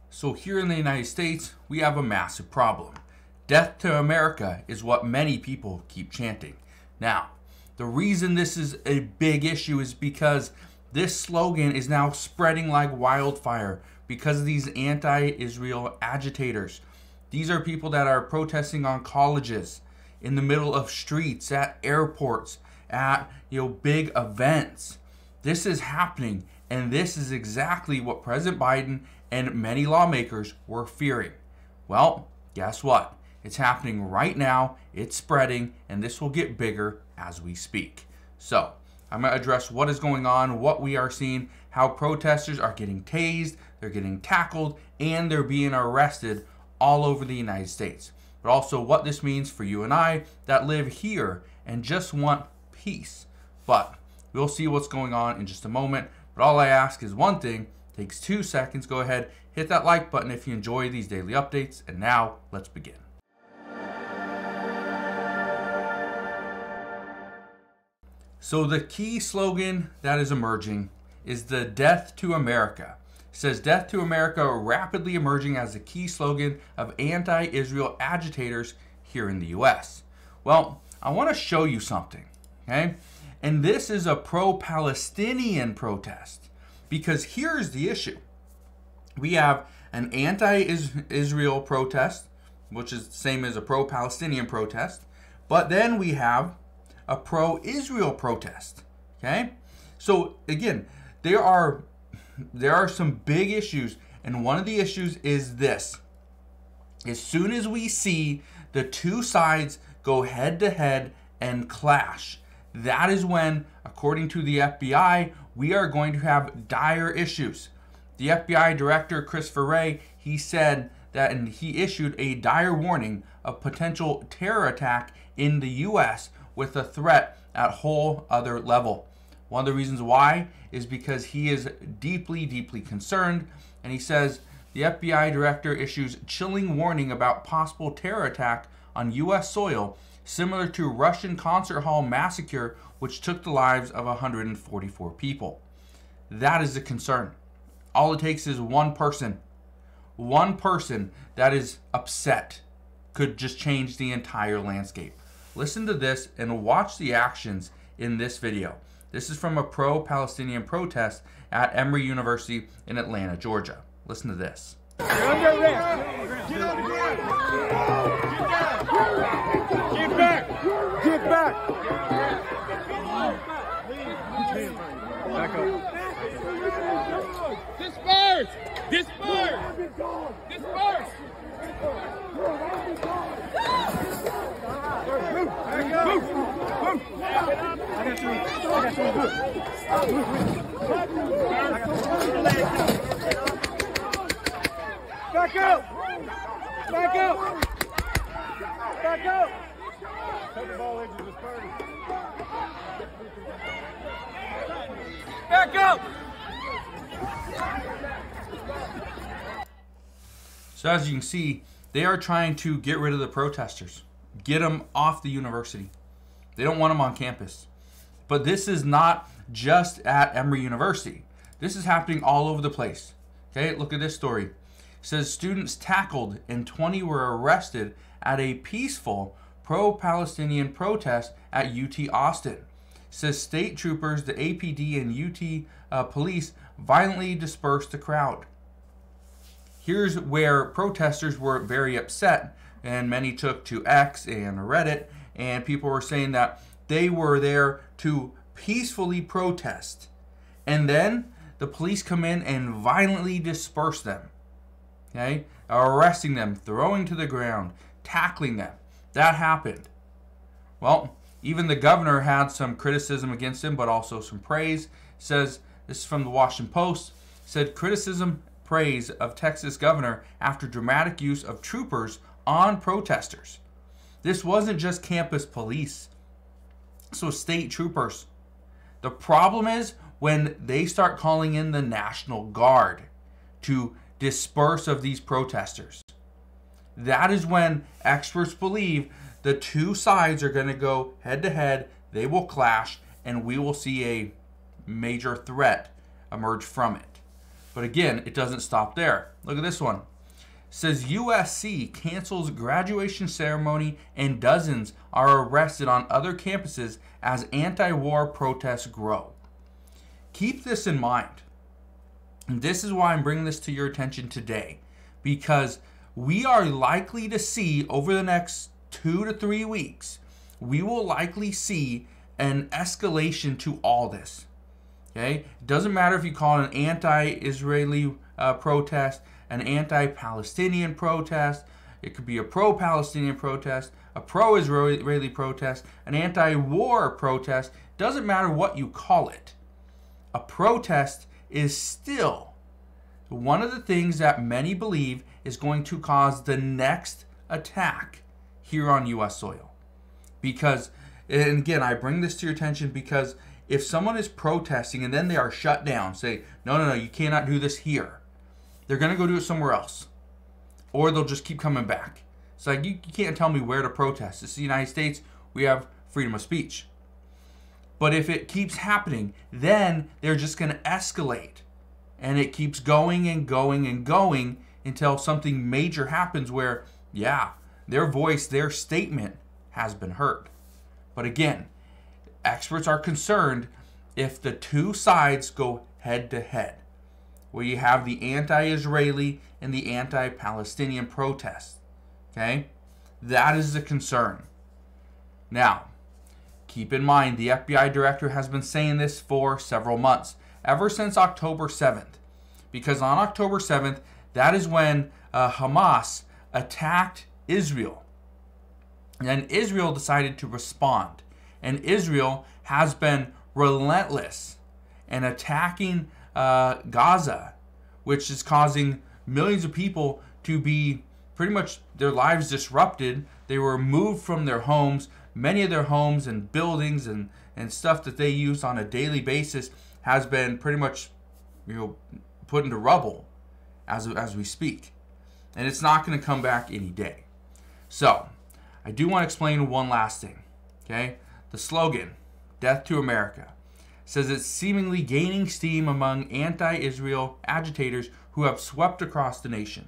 So here in the United States, we have a massive problem. Death to America is what many people keep chanting. Now, the reason this is a big issue is because this slogan is now spreading like wildfire because of these anti-Israel agitators. These are people that are protesting on colleges, in the middle of streets, at airports, at big events. This is happening, and this is exactly what President Biden and many lawmakers were fearing. Well, guess what? It's happening right now, it's spreading, and this will get bigger as we speak. So, I'm going to address what is going on, what we are seeing, how protesters are getting tased, they're getting tackled, and they're being arrested all over the United States. But also what this means for you and I that live here and just want peace. But we'll see what's going on in just a moment. But all I ask is one thing, takes 2 seconds. Go ahead, hit that like button if you enjoy these daily updates. And now, let's begin. So the key slogan that is emerging is the Death to America. It says Death to America rapidly emerging as a key slogan of anti-Israel agitators here in the US. Well, I want to show you something, okay? And this is a pro-Palestinian protest because here's the issue. We have an anti-Israel protest, which is the same as a pro-Palestinian protest, but then we have a pro-Israel protest, okay? So again, there are some big issues, and one of the issues is this. As soon as we see the two sides go head to head and clash, that is when, according to the FBI, we are going to have dire issues. The FBI director, Christopher Wray, he said that, and he issued a dire warning of potential terror attack in the U.S. with a threat at a whole other level. One of the reasons why is because he is deeply, deeply concerned, and he says the FBI director issues chilling warning about possible terror attack on U.S. soil, similar to Russian concert hall massacre, which took the lives of 144 people. That is a concern. All it takes is one person that is upset could just change the entire landscape. Listen to this and watch the actions in this video. This is from a pro-Palestinian protest at Emory University in Atlanta, Georgia. Listen to this. You're under arrest. Get on the ground. Get back. Get back. Back up. Disperse. Disperse. Disperse. Back up! Back up! Back up! Take the ball into this party. Back up! So as you can see, they are trying to get rid of the protesters, get them off the university. They don't want them on campus. But this is not just at Emory University. This is happening all over the place. Okay, look at this story. It says students tackled and 20 were arrested at a peaceful pro-Palestinian protest at UT Austin. It says state troopers, the APD, and UT police violently dispersed the crowd. Here's where protesters were very upset, and many took to X and Reddit, and people were saying that they were there to peacefully protest. And then the police come in and violently disperse them. Okay? Arresting them, throwing to the ground, tackling them. That happened. Well, even the governor had some criticism against him, but also some praise. Says, this is from the Washington Post, said criticism, praise of Texas governor after dramatic use of troopers on protesters. This wasn't just campus police. So state troopers. The problem is when they start calling in the National Guard to disperse of these protesters. That is when experts believe the two sides are going to go head to head, they will clash, and we will see a major threat emerge from it. But again, it doesn't stop there. Look at this one. It says USC cancels graduation ceremony and dozens are arrested on other campuses as anti-war protests grow. Keep this in mind. And this is why I'm bringing this to your attention today, because we are likely to see over the next 2 to 3 weeks, we will likely see an escalation to all this. Okay? It doesn't matter if you call it an anti-Israeli protest, an anti-Palestinian protest, it could be a pro-Palestinian protest, a pro-Israeli protest, an anti-war protest. Doesn't matter what you call it. A protest is still one of the things that many believe is going to cause the next attack here on U.S. soil. Because, and again, I bring this to your attention because if someone is protesting and then they are shut down, say, no, you cannot do this here, they're going to go do it somewhere else. Or they'll just keep coming back. It's like, you can't tell me where to protest. This is the United States. We have freedom of speech. But if it keeps happening, then they're just going to escalate. And it keeps going and going and going until something major happens where, yeah, their voice, their statement has been heard. But again, experts are concerned if the two sides go head to head, where you have the anti-Israeli and the anti-Palestinian protests. Okay? That is the concern. Now, keep in mind, the FBI director has been saying this for several months, ever since October 7th. Because on October 7th, that is when Hamas attacked Israel. And then Israel decided to respond. And Israel has been relentless in attacking Gaza, which is causing millions of people to be pretty much their lives disrupted. They were moved from their homes. Many of their homes and buildings and stuff that they use on a daily basis has been pretty much, put into rubble as we speak. And it's not going to come back any day. So, I do want to explain one last thing. Okay? The slogan, Death to America, says it's seemingly gaining steam among anti-Israel agitators who have swept across the nation.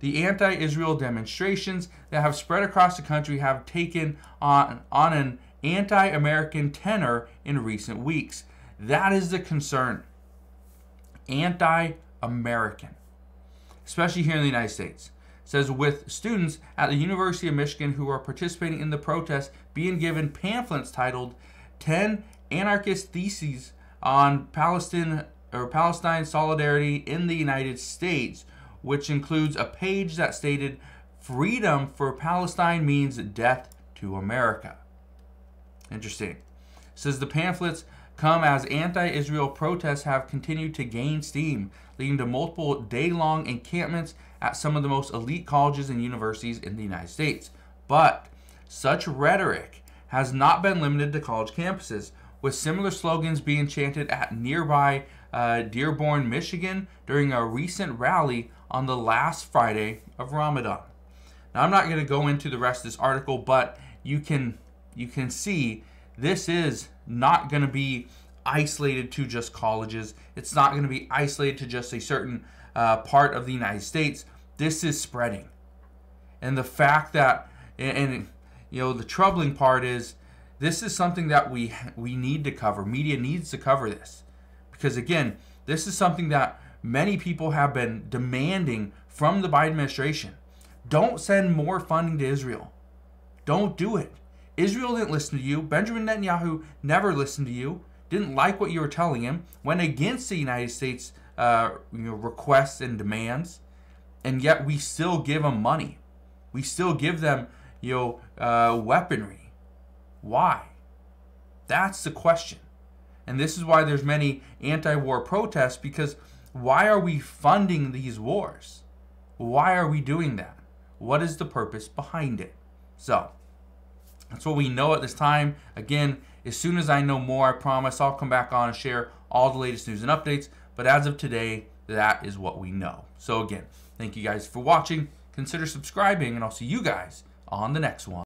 The anti-Israel demonstrations that have spread across the country have taken on an anti-American tenor in recent weeks. That is the concern. Anti-American. Especially here in the United States. It says with students at the University of Michigan who are participating in the protest being given pamphlets titled 10 Anarchist Theses on Palestine Solidarity in the United States, which includes a page that stated freedom for Palestine means death to America. Interesting. It says the pamphlets come as anti-Israel protests have continued to gain steam, leading to multiple day-long encampments at some of the most elite colleges and universities in the United States. But such rhetoric has not been limited to college campuses, with similar slogans being chanted at nearby Dearborn, Michigan during a recent rally on the last Friday of Ramadan. Now, I'm not going to go into the rest of this article, but you can see this is not going to be isolated to just colleges. It's not going to be isolated to just a certain part of the United States. This is spreading. And the fact that, the troubling part is, this is something that we need to cover. Media needs to cover this. Because again, this is something that many people have been demanding from the Biden administration. Don't send more funding to Israel. Don't do it. Israel didn't listen to you. Benjamin Netanyahu never listened to you. Didn't like what you were telling him. Went against the United States requests and demands. And yet we still give them money. We still give them weaponry. Why? That's the question. And this is why there's many anti-war protests, because why are we funding these wars? Why are we doing that? What is the purpose behind it? So, that's what we know at this time. Again, as soon as I know more, I promise I'll come back on and share all the latest news and updates. But as of today, that is what we know. So again, thank you guys for watching. Consider subscribing, and I'll see you guys on the next one.